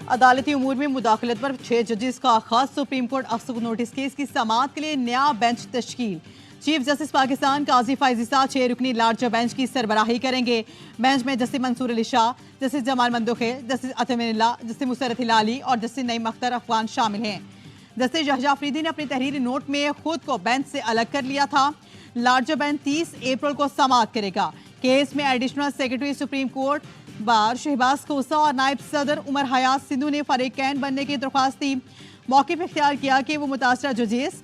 عدالتی امور میں مداخلت پر 6 ججز کا خاص سپریم کورٹ افسر کو نوٹس کیس کی سماعت کے لیے نیا بینچ تشکیل۔ چیف جسٹس پاکستان قاضی فائزی صاحب 6 رکنی لارجر بینچ کی سربراہی کریں گے۔ بینچ میں جسٹس منصور علی شاہ، جسٹس جمال مندوخیل، جسٹس اطمین اللہ، جسٹس مسرت ہلالی اور جسٹس نعیم اختر افغان شامل ہیں۔ جسٹس شہجہ آفریدی نے اپنی تحریری نوٹ میں خود کو بینچ سے الگ کر لیا تھا۔ لارجر بینچ 30 اپریل کو سماعت کرے گا۔ کیس میں additional secretary Supreme Court Bar Shahbaz Khosa اور نائب صدر عمر حیات سندھو نے فریقین بننے کی درخواست دی۔ موقف اختیار کیا کہ وہ متاثرہ ججز،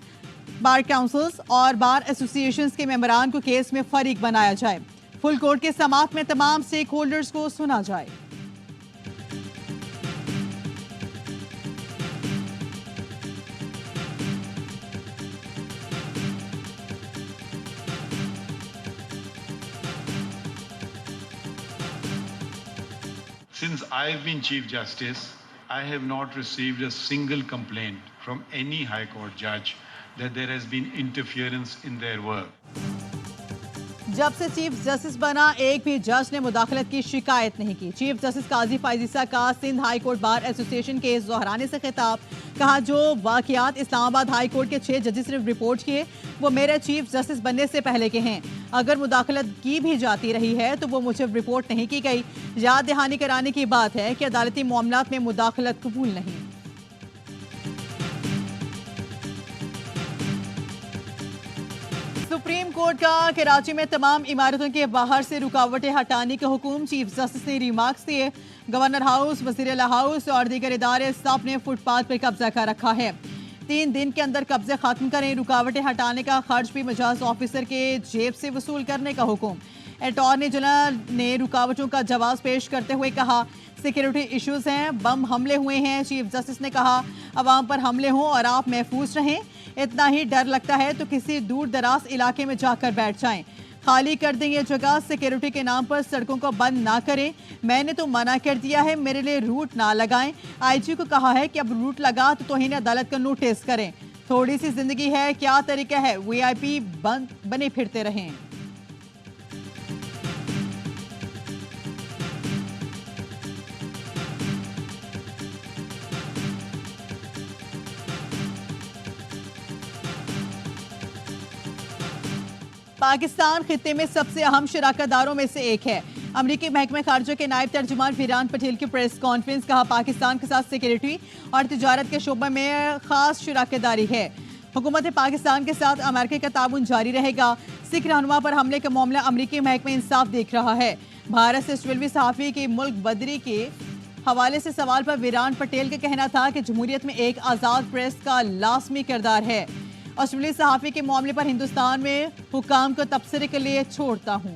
بار کاؤنسلز اور بار ایسوسی ایشنز کے ممبران کو کیس میں فریق بنایا جائے۔ فل کورٹ کے سماعت میں تمام سٹیک ہولڈرز کو سنا جائے۔ Since I've been Chief Justice, I have not received a single complaint from any High Court judge that there has been interference in their work. جب سے چیف جسٹس بنا ایک بھی جج نے مداخلت کی شکایت نہیں کی۔ چیف جسٹس قاضی فائزی صاحب کا سندھ ہائی کورٹ بار ایسوسی ایشن کے دہرانے سے خطاب، کہا جو واقعات اسلام آباد ہائی کورٹ کے 6 ججز نے رپورٹ کیے وہ میرے چیف جسٹس بننے سے پہلے کے ہیں۔ اگر مداخلت کی بھی جاتی رہی ہے تو وہ مجھے رپورٹ نہیں کی گئی۔ یاد دہانی کرانے کی بات ہے کہ عدالتی معاملات میں مداخلت قبول نہیں۔ سپریم کورٹ کا کراچی میں تمام عمارتوں کے باہر سے رکاوٹیں ہٹانے کے حکم۔ چیف جسٹس نے ریمارکس دیے۔ گورنر ہاؤس، وزیر اعلیٰ ہاؤس اور دیگر ادارے سب نے فٹ پاتھ پر قبضہ کر رکھا ہے۔ 3 دن کے اندر قبضے ختم کریں۔ رکاوٹیں ہٹانے کا خرچ بھی مجاز آفیسر کے جیب سے وصول کرنے کا حکم۔ اٹارنی جنرل نے رکاوٹوں کا جواز پیش کرتے ہوئے کہا سیکیورٹی ایشوز ہیں، بم حملے ہوئے ہیں۔ چیف جسٹس نے کہا عوام پر حملے ہوں اور آپ محفوظ رہیں، اتنا ہی ڈر لگتا ہے تو کسی دور دراز علاقے میں جا کر بیٹھ جائیں، خالی کر دیں یہ جگہ، سیکیورٹی کے نام پر سڑکوں کو بند نہ کریں۔ میں نے تو منع کر دیا ہے، میرے لیے روٹ نہ لگائیں۔ آئی جی کو کہا ہے کہ اب روٹ لگا تو توہین عدالت کا نوٹس کریں۔ تھوڑی سی زندگی ہے، کیا طریقہ ہے، وی آئی پی بنے پھرتے رہیں۔ پاکستان خطے میں سب سے اہم شراکت داروں میں سے ایک ہے۔ امریکی محکمہ خارجہ کے نائب ترجمان ویران پٹیل کی پریس کانفرنس، کہا پاکستان کے ساتھ سیکیورٹی اور تجارت کے شعبے میں خاص شراکت داری ہے۔ حکومت پاکستان کے ساتھ امریکہ کا تعاون جاری رہے گا۔ سکھ رہنما پر حملے کا معاملہ امریکی محکمہ انصاف دیکھ رہا ہے۔ بھارت سے اسرائیلی صحافی کی ملک بدری کے حوالے سے سوال پر ویران پٹیل کا کہنا تھا کہ جمہوریت میں ایک آزاد پریس کا لازمی کردار ہے۔ آسٹریلی صحافی کے معاملے پر ہندوستان میں حکام کو تبصرے کے لیے چھوڑتا ہوں۔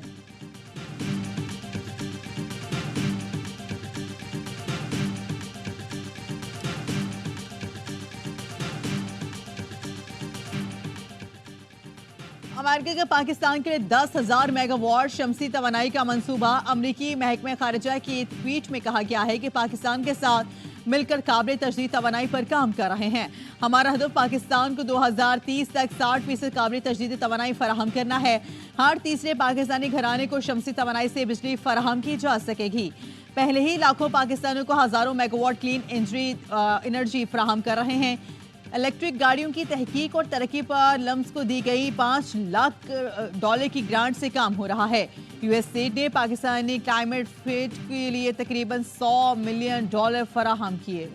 امریکہ کا پاکستان کے لیے 10,000 میگا واٹ شمسی توانائی کا منصوبہ۔ امریکی محکمہ خارجہ کی ٹویٹ میں کہا گیا ہے کہ پاکستان کے ساتھ مل کر قابل تجدید توانائی پر کام کر رہے ہیں۔ ہمارا ہدف پاکستان کو 2030 تک 60% قابل تجدید توانائی فراہم کرنا ہے۔ ہر تیسرے پاکستانی گھرانے کو شمسی توانائی سے بجلی فراہم کی جا سکے گی۔ پہلے ہی لاکھوں پاکستانیوں کو ہزاروں میگا واٹ کلین انرجی فراہم کر رہے ہیں۔ الیکٹرک گاڑیوں کی تحقیق اور ترقی پر لمس کو دی گئی $5 لاکھ کی گرانٹ سے کام ہو رہا ہے۔ یو ایس ایڈ نے پاکستانی کلائمیٹ فٹ کے لیے تقریباً $100 ملین فراہم کیے۔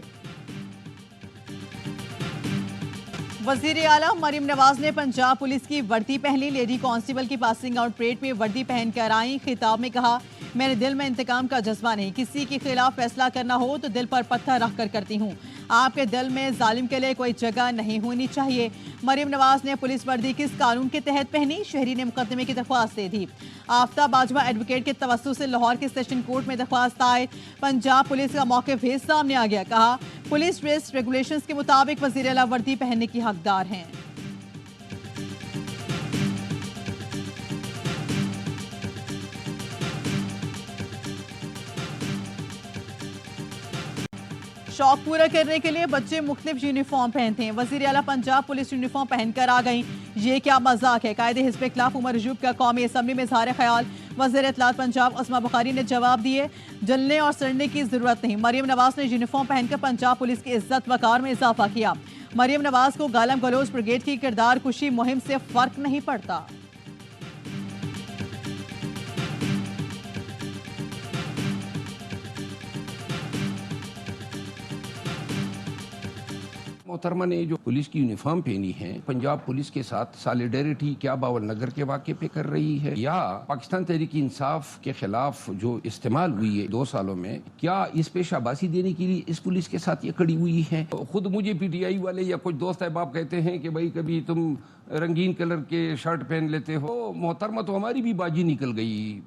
وزیر اعلیٰ مریم نواز نے پنجاب پولیس کی وردی پہنی۔ لیڈی کانسٹیبل کی پاسنگ آؤٹ پریڈ میں وردی پہن کر آئیں۔ خطاب میں کہا میرے دل میں انتقام کا جذبہ نہیں، کسی کے خلاف فیصلہ کرنا ہو تو دل پر پتھر رکھ کر کرتی ہوں۔ آپ کے دل میں ظالم کے لیے کوئی جگہ نہیں ہونی چاہیے۔ مریم نواز نے پولیس وردی کس قانون کے تحت پہنی؟ شہری نے مقدمے کی درخواست دے دی۔ آفتاب باجوہ ایڈوکیٹ کے توسط سے لاہور کے سیشن کورٹ میں درخواست آئے۔ پنجاب پولیس کا موقف بھی سامنے آ گیا، کہا پولیس ڈریس ریگولیشنز کے مطابق وزیر اعلیٰ وردی پہننے کی حقدار ہیں۔ شوق پورا کرنے کے لیے بچے مختلف یونیفارم پہنتے ہیں۔ وزیر اعلیٰ پنجاب پولیس یونیفارم پہن کر آ گئیں، یہ کیا مذاق ہے؟ قائد حزب اختلاف عمر ایوب کا قومی اسمبلی میں اظہار خیال، وزیر اطلاعات پنجاب اسما بخاری نے جواب دیے، جلنے اور سڑنے کی ضرورت نہیں۔ مریم نواز نے یونیفارم پہن کر پنجاب پولیس کی عزت وقار میں اضافہ کیا۔ مریم نواز کو گالم گلوچ بریگیڈ کی کردار کشی مہم سے فرق نہیں پڑتا۔ محترمہ نے جو پولیس کی یونیفارم پہنی ہے، پنجاب پولیس کے ساتھ سالیڈیرٹی کیا باول نگر کے واقعے پہ کر رہی ہے، یا پاکستان تحریک انصاف کے خلاف جو استعمال ہوئی ہے 2 سالوں میں، کیا اس پہ شاباشی دینے کے لیے اس پولیس کے ساتھ یہ کھڑی ہوئی ہے؟ خود مجھے پی ٹی آئی والے یا کچھ دوست احباب کہتے ہیں کہ بھائی کبھی تم رنگین کلر کے شرٹ پہن لیتے ہو، محترمہ تو ہماری بھی باجی نکل گئی۔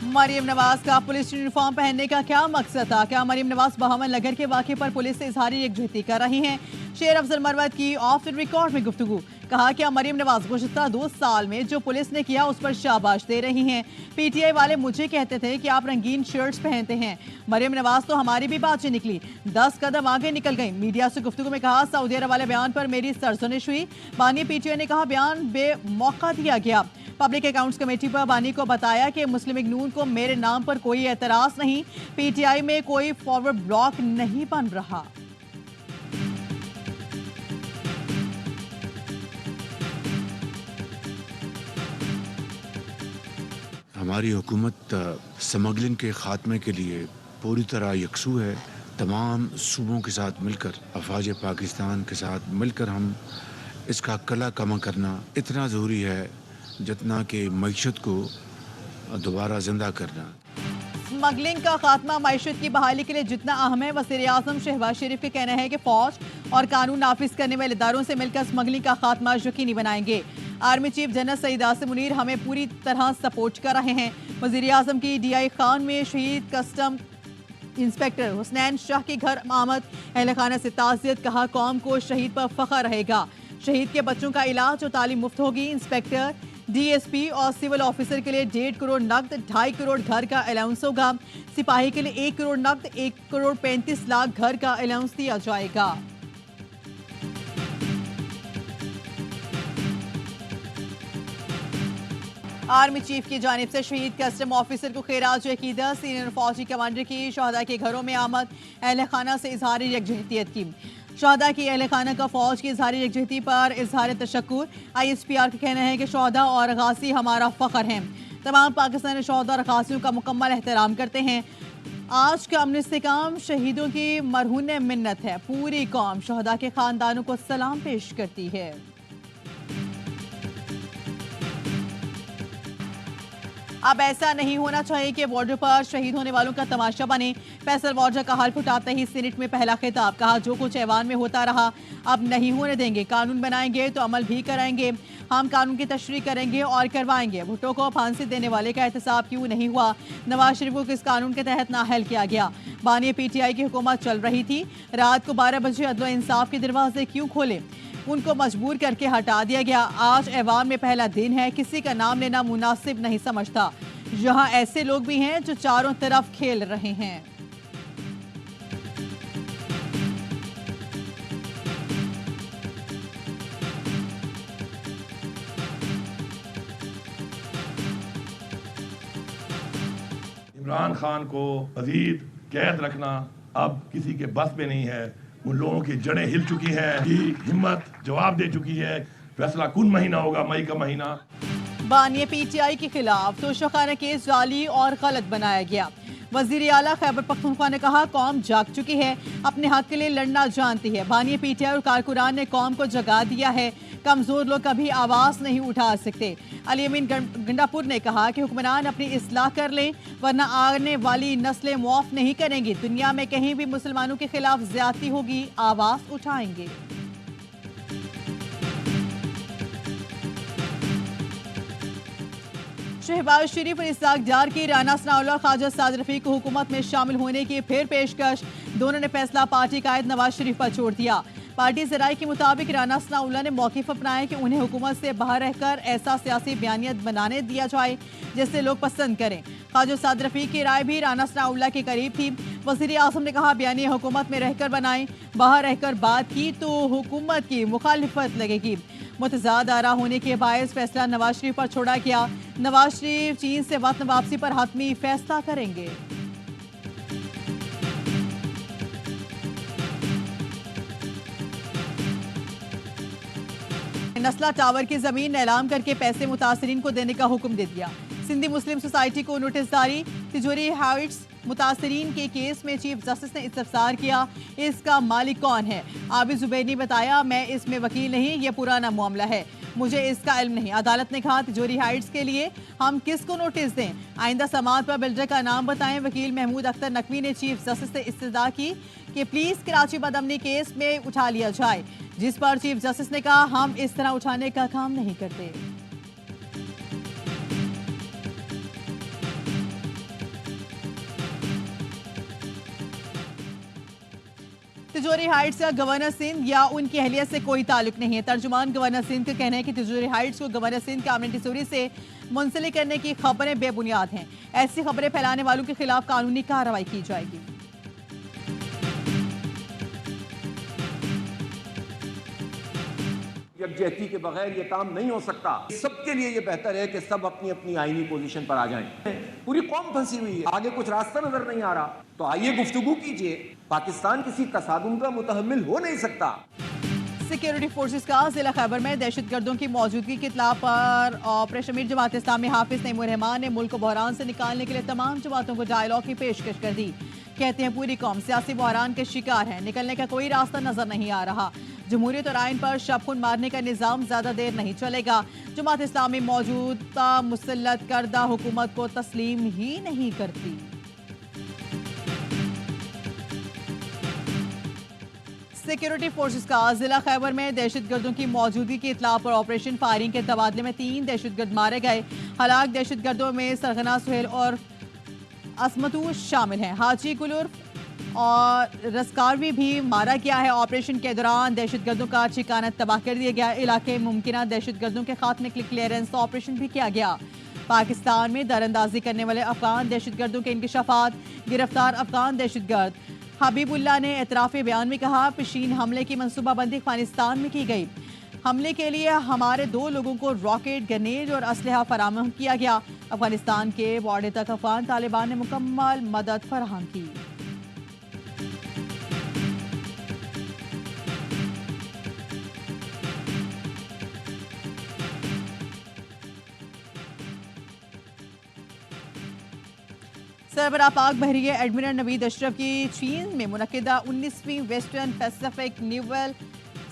مریم نواز کا پولیس یونیفارم پہننے کا کیا مقصد تھا؟ کیا مریم نواز بہمن نگر کے واقعے پر پولیس سے اظہاری یکجہتی کر رہی ہیں؟ شیر افضل مروت کی آف دی ریکارڈ میں گفتگو، کہا کیا مریم نواز گزشتہ 2 سال میں جو پولیس نے کیا اس پر شاباش دے رہی ہیں؟ پی ٹی آئی والے مجھے کہتے تھے کہ آپ رنگین شرٹس پہنتے ہیں، مریم نواز تو ہماری بھی باجی نکلی، 10 قدم آگے نکل گئی۔ میڈیا سے گفتگو میں کہا سعودی عرب والے بیان پر میری سرزنش ہوئی، بانی پی ٹی آئی نے کہا بیان بے موقع دیا گیا۔ پبلک اکاؤنٹس کمیٹی پر بانی کو بتایا کہ مسلم لیگ نون کو میرے نام پر کوئی اعتراض نہیں، پی ٹی آئی میں کوئی فارورڈ بلاک نہیں بن رہا۔ ہماری حکومت سمگلنگ کے خاتمے کے لیے پوری طرح یکسو ہے۔ تمام صوبوں کے ساتھ مل کر، افواج پاکستان کے ساتھ مل کر ہم اس کا کلا کما کرنا اتنا ضروری ہے جتنا کہ معیشت کو دوبارہ زندہ کرنا۔ اسمگلنگ کا خاتمہ معیشت کی بحالی کے لیے جتنا اہم ہے، وزیر اعظم شہباز شریف کا کہنا ہے کہ فوج اور قانون نافذ کرنے والے اداروں سے مل کر اسمگلنگ کا خاتمہ یقینی بنائیں گے۔ آرمی چیف جنرل سعید عاصم منیر ہمیں پوری طرح سپورٹ کر رہے ہیں۔ وزیر اعظم کی ڈی آئی خان میں شہید کسٹم انسپیکٹر حسنین شاہ کے گھر آمد، اہل خانہ سے تعزیت، کہا قوم کو شہید پر فخر رہے گا، شہید کے بچوں کا علاج اور تعلیم مفت ہوگی۔ انسپیکٹر، ڈی ایس پی اور سول آفیسر کے لیے 1.5 کروڑ نقد، 2.5 کروڑ گھر کا الاؤنس ہوگا۔ سپاہی کے لیے 1 کروڑ نقد، 1 کروڑ 35 لاکھ گھر کا الاؤنس دیا جائے گا۔ آرمی چیف کی جانب سے شہید کسٹم آفیسر کو خراج عقیدت، سینئر فوجی کمانڈر کی شہداء کے گھروں میں آمد، اہل خانہ سے اظہار یکجہتیت کی۔ شہداء کی اہل خانہ کا فوج کی اظہار یکجہتی پر اظہار تشکر۔ آئی ایس پی آر کا کہنا ہے کہ شہداء اور غازی ہمارا فخر ہیں، تمام پاکستانی شہداء اور غازیوں کا مکمل احترام کرتے ہیں۔ آج کا امن استحکام شہیدوں کی مرہون منت ہے، پوری قوم شہداء کے خاندانوں کو سلام پیش کرتی ہے۔ اب ایسا نہیں ہونا چاہیے کہ بارڈر پر شہید ہونے والوں کا تماشا بنے۔ فیصل وارجا کا حال پھٹاتے ہی سینٹ میں پہلا خطاب، کہا جو کچھ ایوان میں ہوتا رہا اب نہیں ہونے دیں گے، قانون بنائیں گے تو عمل بھی کرائیں گے، ہم قانون کی تشریح کریں گے اور کروائیں گے۔ بھٹو کو پھانسی دینے والے کا احتساب کیوں نہیں ہوا؟ نواز شریف کو کس قانون کے تحت نااہل کیا گیا؟ بانی پی ٹی آئی کی حکومت چل رہی تھی، رات کو 12 بجے عدل و انصاف کے دروازے کیوں کھولے؟ ان کو مجبور کر کے ہٹا دیا گیا۔ آج ایوان میں پہلا دن ہے، کسی کا نام لینا مناسب نہیں سمجھتا۔ یہاں ایسے لوگ بھی ہیں جو چاروں طرف کھیل رہے ہیں۔ عمران خان کو مزید قید رکھنا اب کسی کے بس میں نہیں ہے، ان لوگوں کی جڑیں ہل چکی ہیں، کی ہمت جواب دے چکی ہے۔ فیصلہ کن مہینہ ہوگا، مئی کا مہینہ۔ بانی پی ٹی آئی کے خلاف توشہ کیس جعلی اور غلط بنایا گیا۔ وزیر اعلیٰ خیبر پختونخوا نے کہا قوم جاگ چکی ہے، اپنے حق کے لیے لڑنا جانتی ہے۔ بانی پی ٹی آئی اور کارکنان نے قوم کو جگا دیا ہے، کمزور لوگ کبھی آواز نہیں اٹھا سکتے۔ علی امین گنڈاپور نے کہا کہ حکمران اپنی اصلاح کر لیں ورنہ آنے والی نسلیں معاف نہیں کریں گی، دنیا میں کہیں بھی مسلمانوں کے خلاف زیادتی ہوگی آواز اٹھائیں گے۔ شہباز شریف اور اسحاق ڈار کی رانا ثناءاللہ اور خواجہ سعد رفیق کو حکومت میں شامل ہونے کی پھر پیشکش، دونوں نے فیصلہ پارٹی قائد نواز شریف پر چھوڑ دیا۔ پارٹی ذرائع کے مطابق رانا ثناءاللہ نے موقف اپنایا کہ انہیں حکومت سے باہر رہ کر ایسا سیاسی بیانیت بنانے دیا جائے جسے لوگ پسند کریں۔ خواجہ سعد رفیق کی رائے بھی رانا ثناءاللہ کے قریب تھی۔ وزیر اعظم نے کہا بیانیہ حکومت میں رہ کر بنائیں، باہر رہ کر بات کی تو حکومت کی مخالفت لگے گی۔ متضاد آرا ہونے کے باعث فیصلہ نواز شریف پر چھوڑا گیا. نواز شریف چین سے وطن واپسی پر حتمی فیصلہ کریں گے. نسلا ٹاور کی زمین نیلام کر کے پیسے متاثرین کو دینے کا حکم دے دیا. سندھی مسلم سوسائٹی کو نوٹس جاری. تجوری ہائٹس متاثرین کے کیس میں چیف جسٹس نے استفسار کیا. اس کا مالک کون ہے؟ عابد زبیر نے بتایا میں اس میں وکیل نہیں، یہ پرانا معاملہ ہے، مجھے اس کا علم نہیں. عدالت نے کہا تجوری ہائٹس کے لیے ہم کس کو نوٹس دیں؟ آئندہ سماعت پر بلڈر کا نام بتائیں. وکیل محمود اختر نقوی نے چیف جسٹس سے استدعا کی کہ پلیز کراچی بدامنی کیس میں اٹھا لیا جائے، جس پر چیف جسٹس نے کہا ہم اس طرح اٹھانے کا کام نہیں کرتے. تجوری ہائٹس کا گورنر سندھ یا ان کی اہلیت سے کوئی تعلق نہیں ہے. ترجمان گورنر سندھ کا کہنا ہے کہ تجوری ہائٹس کو گورنر سندھ کے امن ٹیسوری سے منسلک کرنے کی خبریں بے بنیاد ہیں. ایسی خبریں پھیلانے والوں کے خلاف قانونی کارروائی کی جائے گی. یکجہتی کے بغیر یہ کام نہیں ہو سکتا. سب کے لیے یہ بہتر ہے کہ سب اپنی اپنی آئینی پوزیشن پر آ جائیں. پوری قوم پھنسی ہوئی ہے، آگے کچھ راستہ نظر نہیں آ رہا. تو آئیے گفتگو کیجئے. پاکستان کسی تصادم کا متحمل ہو نہیں سکتا. سیکیورٹی فورسز کا ضلع خیبر میں دہشت گردوں کی موجودگی کی اطلاع پر آپریشن میر جماعت اسلامی حافظ نعیم الرحمان نے ملک کو بحران سے نکالنے کے لیے تمام جماعتوں کو ڈائیلاگ کی پیشکش کر دی. کہتے ہیں پوری قوم سیاسی بحران کے شکار ہے، نکلنے کا کوئی راستہ نظر نہیں آ رہا. جمہوریت اور آئین پر شب خون مارنے کا نظام زیادہ دیر نہیں چلے گا. جماعت اسلامی موجودہ مسلط کردہ حکومت کو تسلیم ہی نہیں کرتی. سیکیورٹی فورسز کا ضلع خیبر میں دہشت گردوں کی موجودگی کی اطلاع پر آپریشن فائرنگ کے تبادلے میں 3 دہشت گرد مارے گئے. ہلاک دہشت گردوں میں سرغنا سہیل اور عصمتو شامل ہیں. حاجی گل اور رسکاروی بھی مارا گیا ہے. آپریشن کے دوران دہشت گردوں کا ٹھکانہ تباہ کر دیا گیا. علاقے ممکنہ دہشت گردوں کے خاتمے کے لیے کلیئرنس آپریشن بھی کیا گیا. پاکستان میں دراندازی کرنے والے افغان دہشت گردوں کے انکشافات. گرفتار افغان دہشت گرد حبیب اللہ نے اعتراف بیان میں کہا پیشین حملے کی منصوبہ بندی افغانستان میں کی گئی. حملے کے لیے ہمارے 2 لوگوں کو راکٹ، گرنیڈ اور اسلحہ فراہم کیا گیا. افغانستان کے بارڈر تک افغان طالبان نے مکمل مدد فراہم کی. سربراہ پاک بحریہ ایڈمرل نوید اشرف کی چین میں منعقدہ 19ویں ویسٹرن پیسیفک نیول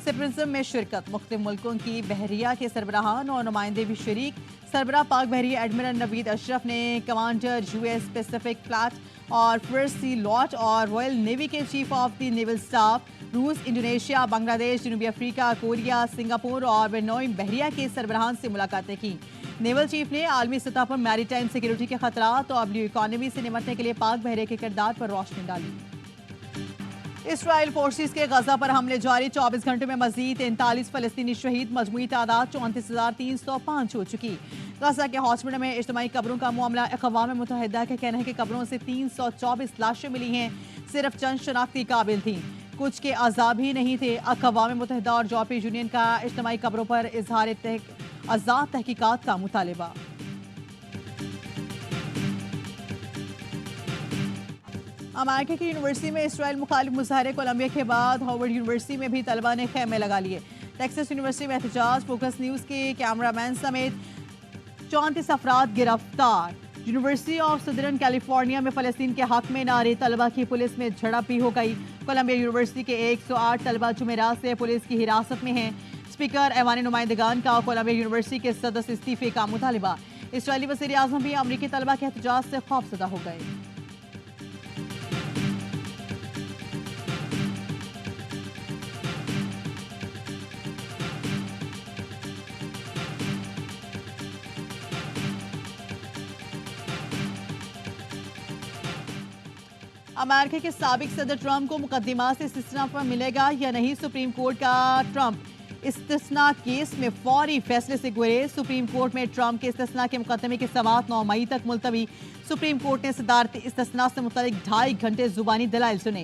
سمپوزیم میں شرکت. مختلف ملکوں کی بحریہ کے سربراہان اور نمائندے بھی شریک. سربراہ پاک بحریہ ایڈمرل نوید اشرف نے کمانڈر US پیسیفک فلیٹ اور فرسٹ سی لاٹ اور رائل نیوی کے chief of the naval staff روس، انڈونیشیا، بنگلہ دیش، جنوبی افریقہ، کوریا، سنگاپور اور ویتنام بحریہ کے سربراہان سے ملاقاتیں کی. نیول چیف نے عالمی سطح پر میری ٹائم سیکیورٹی کے خطرات اور بلیو اکانومی سے نمٹنے کے لیے پاک بحریہ کے کردار پر روشنی ڈالی. اسرائیل فورسز کے غزہ پر حملے جاری. 24 گھنٹوں میں مزید 43 فلسطینی شہید. مجموعی تعداد 34,305 ہو چکی. غزہ کے ہاسپٹل میں اجتماعی قبروں کا معاملہ. اقوام متحدہ کا کہنا ہے کہ قبروں سے 324 لاشیں ملی ہیں. صرف چند شناختی قابل تھیں، کچھ کے عذاب ہی نہیں تھے. اقوام متحدہ اور یورپی یونین کا اجتماعی قبروں پر اظہار آزاد تحقیقات کا مطالبہ. امریکہ کی یونیورسٹی میں اسرائیل مخالف مظاہرے. کولمبیا کے بعد ہارورڈ یونیورسٹی میں بھی طلبہ نے خیمے لگا لیے. ٹیکساس یونیورسٹی میں احتجاج. فوکس نیوز کے کیمرہ مین سمیت 34 افراد گرفتار. یونیورسٹی آف سدرن کیلیفورنیا میں فلسطین کے حق میں نعرے. طلبہ کی پولیس میں جھڑپ بھی ہو گئی. کولمبیا یونیورسٹی کے 108 طلبہ جمعرات سے پولیس کی حراست میں ہیں. اسپیکر ایوان نمائندگان کا کولمبیا یونیورسٹی کے صدر سے استعفے کا مطالبہ. اسرائیلی وزیر اعظم بھی امریکی طلبہ کے احتجاج سے خوفزدہ ہو گئے. امریکہ کے سابق صدر ٹرمپ کو مقدمات سے استثناء پر ملے گا یا نہیں؟ سپریم کورٹ کا ٹرمپ استثناء کیس میں فوری فیصلے سے گریز. سپریم کورٹ میں ٹرمپ کے استثناء کے مقدمے کی سماعت 9 مئی تک ملتوی. سپریم کورٹ نے صدارتی استثناء سے متعلق 2.5 گھنٹے زبانی دلائل سنے.